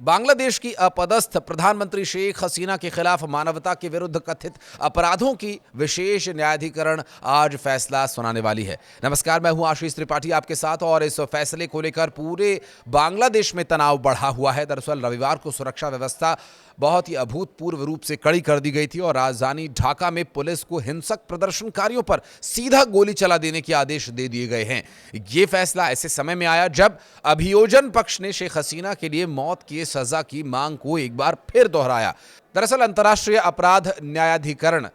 बांग्लादेश की अपदस्थ प्रधानमंत्री शेख हसीना के खिलाफ मानवता के विरुद्ध कथित अपराधों की विशेष न्यायाधिकरण आज फैसला सुनाने वाली है। नमस्कार, मैं हूं आशीष त्रिपाठी आपके साथ और इस फैसले को लेकर पूरे बांग्लादेश में तनाव बढ़ा हुआ है। दरअसल रविवार को सुरक्षा व्यवस्था बहुत ही अभूतपूर्व रूप से कड़ी कर दी गई थी और राजधानी ढाका में पुलिस को हिंसक प्रदर्शनकारियों पर सीधा गोली चला देने के आदेश दे दिए गए हैं। यह फैसला ऐसे समय में आया जब अभियोजन पक्ष ने शेख हसीना के लिए मौत की सजा की मांग को एक बार फिर दोहराया। दरअसल अंतर्राष्ट्रीय अपराध न्यायाधिकरण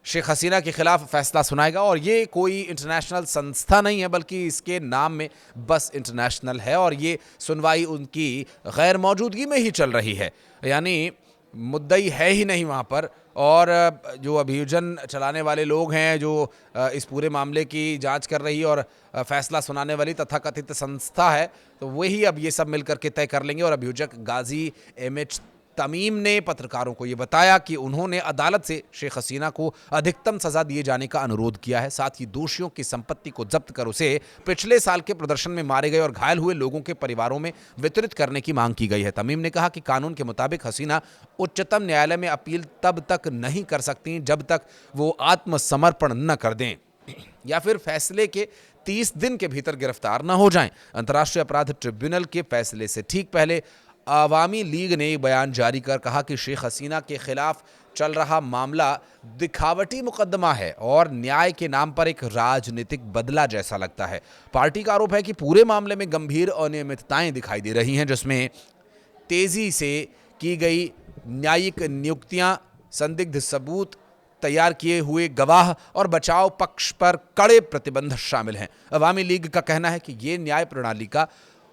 शेख हसीना के खिलाफ फैसला सुनाएगा और ये कोई इंटरनेशनल संस्था नहीं है, बल्कि इसके नाम में बस इंटरनेशनल है और ये सुनवाई उनकी गैर मौजूदगी में ही चल रही है, यानी मुद्दई है ही नहीं वहाँ पर। और जो अभियोजन चलाने वाले लोग हैं, जो इस पूरे मामले की जांच कर रही और फैसला सुनाने वाली तथाकथित संस्था है, तो वही अब ये सब मिलकर के तय कर लेंगे। और अभियोजक गाजी एमएच तमीम ने पत्रकारों को ये बताया कि उन्होंने अदालत से शेख हसीना को अधिकतम सजा दिए जाने का अनुरोध किया है। साथ ही दोषियों की संपत्ति को जब्त कर उसे पिछले साल के प्रदर्शन में मारे गए और घायल हुए लोगों के परिवारों में वितरित करने की मांग की गई है। तमीम ने कहा कि कानून के मुताबिक हसीना उच्चतम न्यायालय में अपील तब तक नहीं कर सकती जब तक वो आत्मसमर्पण न कर दें या फिर फैसले के 30 दिन के भीतर गिरफ्तार न हो जाएं। अंतर्राष्ट्रीय अपराध ट्रिब्यूनल के फैसले से ठीक पहले अवामी लीग ने एक बयान जारी कर कहा कि शेख हसीना के खिलाफ चल रहा मामला दिखावटी मुकदमा है और न्याय के नाम पर एक राजनीतिक बदला जैसा लगता है। पार्टी का आरोप है कि पूरे मामले में गंभीर अनियमितताएं दिखाई दे रही हैं, जिसमें तेजी से की गई न्यायिक नियुक्तियां, संदिग्ध सबूत, तैयार किए हुए गवाह और बचाव पक्ष पर कड़े प्रतिबंध शामिल हैं। अवामी लीग का कहना है कि ये न्याय प्रणाली का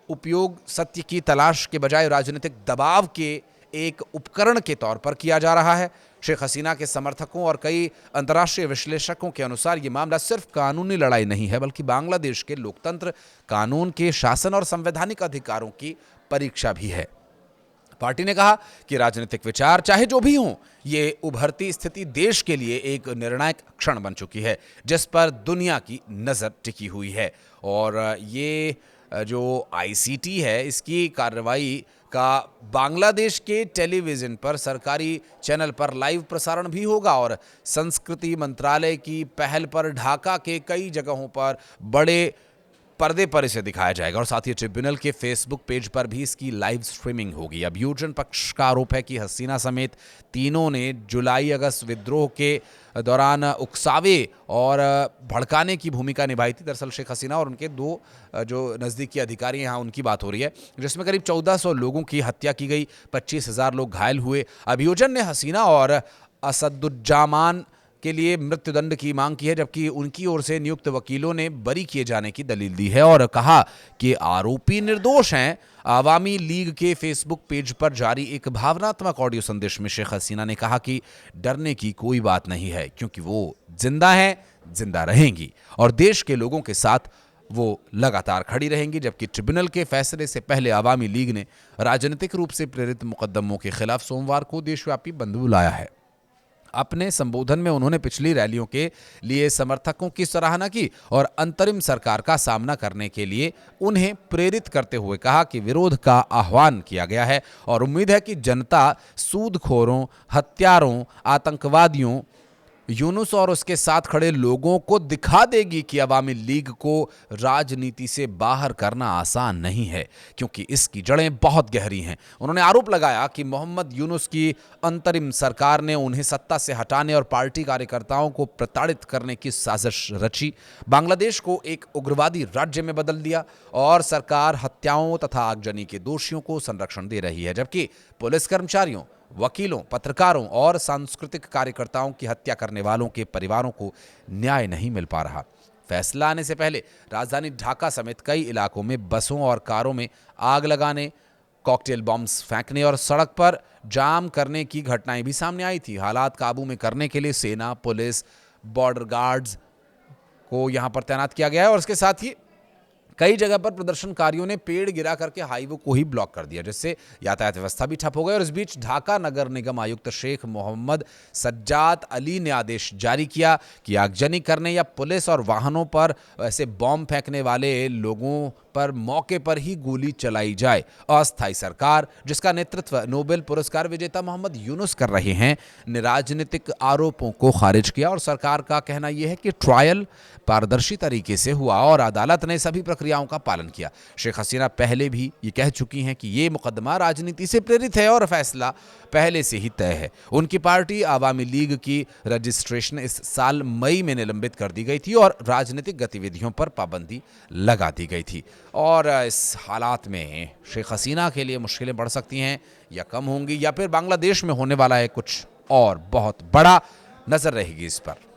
उपयोग सत्य की तलाश के बजाय राजनीतिक दबाव के एक उपकरण के तौर पर किया जा रहा है। शेख हसीना के समर्थकों और कई अंतर्राष्ट्रीय विश्लेषकों के अनुसार यह मामला सिर्फ कानूनी लड़ाई नहीं है, बल्कि बांग्लादेश के लोकतंत्र, कानून के शासन और संवैधानिक अधिकारों की परीक्षा भी है। पार्टी ने कहा कि राजनीतिक विचार चाहे जो भी हों, ये उभरती स्थिति देश के लिए एक निर्णायक क्षण बन चुकी है जिस पर दुनिया की नज़र टिकी हुई है। और ये जो आईसीटी है, इसकी कार्रवाई का बांग्लादेश के टेलीविज़न पर, सरकारी चैनल पर लाइव प्रसारण भी होगा और संस्कृति मंत्रालय की पहल पर ढाका के कई जगहों पर बड़े पर्दे पर इसे दिखाया जाएगा और साथ ही ट्रिब्यूनल के फेसबुक पेज पर भी इसकी लाइव स्ट्रीमिंग होगी। अभियोजन पक्ष का आरोप है कि हसीना समेत तीनों ने जुलाई-अगस्त विद्रोह के दौरान उकसावे और भड़काने की भूमिका निभाई थी। दरअसल शेख हसीना और उनके दो जो नज़दीकी अधिकारी हैं, यहाँ उनकी बात हो रही है, जिसमें करीब 1400 लोगों की हत्या की गई, 25,000 लोग घायल हुए। अभियोजन ने हसीना और असदुज्जामान के लिए मृत्युदंड की मांग की है, जबकि उनकी ओर से नियुक्त वकीलों ने बरी किए जाने की दलील दी है और कहा कि आरोपी निर्दोष हैं। आवामी लीग के फेसबुक पेज पर जारी एक भावनात्मक ऑडियो संदेश में शेख हसीना ने कहा कि डरने की कोई बात नहीं है, क्योंकि वो जिंदा हैं, जिंदा रहेंगी और देश के लोगों के साथ वो लगातार खड़ी रहेंगी। जबकि ट्रिब्यूनल के फैसले से पहले आवामी लीग ने राजनीतिक रूप से प्रेरित मुकदमों के खिलाफ सोमवार को देशव्यापी बंद बुलाया है। अपने संबोधन में उन्होंने पिछली रैलियों के लिए समर्थकों की सराहना की और अंतरिम सरकार का सामना करने के लिए उन्हें प्रेरित करते हुए कहा कि विरोध का आह्वान किया गया है और उम्मीद है कि जनता सूदखोरों, हत्यारों, आतंकवादियों, यूनुस और उसके साथ खड़े लोगों को दिखा देगी कि अवामी लीग को राजनीति से बाहर करना आसान नहीं है, क्योंकि इसकी जड़ें बहुत गहरी हैं। उन्होंने आरोप लगाया कि मोहम्मद यूनुस की अंतरिम सरकार ने उन्हें सत्ता से हटाने और पार्टी कार्यकर्ताओं को प्रताड़ित करने की साजिश रची, बांग्लादेश को एक उग्रवादी राज्य में बदल दिया और सरकार हत्याओं तथा आगजनी के दोषियों को संरक्षण दे रही है, जबकि पुलिस कर्मचारियों, वकीलों, पत्रकारों और सांस्कृतिक कार्यकर्ताओं की हत्या करने वालों के परिवारों को न्याय नहीं मिल पा रहा। फैसला आने से पहले राजधानी ढाका समेत कई इलाकों में बसों और कारों में आग लगाने, कॉकटेल बॉम्ब्स फेंकने और सड़क पर जाम करने की घटनाएं भी सामने आई थी। हालात काबू में करने के लिए सेना, पुलिस, बॉर्डर गार्ड्स को यहां पर तैनात किया गया है और इसके साथ ही कई जगह पर प्रदर्शनकारियों ने पेड़ गिरा करके हाईवे को ही ब्लॉक कर दिया, जिससे यातायात व्यवस्था भी ठप हो गई। और इस बीच ढाका नगर निगम आयुक्त शेख मोहम्मद सज्जाद अली ने आदेश जारी किया कि आगजनी करने या पुलिस और वाहनों पर ऐसे बॉम्ब फेंकने वाले लोगों पर मौके पर ही गोली चलाई जाए। अस्थायी सरकार, जिसका नेतृत्व नोबेल पुरस्कार विजेता मोहम्मद यूनुस कर रहे हैं, ने राजनीतिक आरोपों को खारिज किया और सरकार का कहना यह है कि ट्रायल पारदर्शी तरीके से हुआ और अदालत ने सभी प्रक्रियाओं का पालन किया। शेख हसीना पहले भी ये कह चुकी हैं कि ये मुकदमा राजनीति से प्रेरित है और फैसला पहले से ही तय है। उनकी पार्टी आवामी लीग की रजिस्ट्रेशन इस साल मई में निलंबित कर दी गई थी और राजनीतिक गतिविधियों पर पाबंदी लगा दी गई थी। और इस हालात में शेख हसीना के लिए मुश्किलें बढ़ सकती हैं या कम होंगी, या फिर बांग्लादेश में होने वाला है कुछ और बहुत बड़ा, नजर रहेगी इस पर।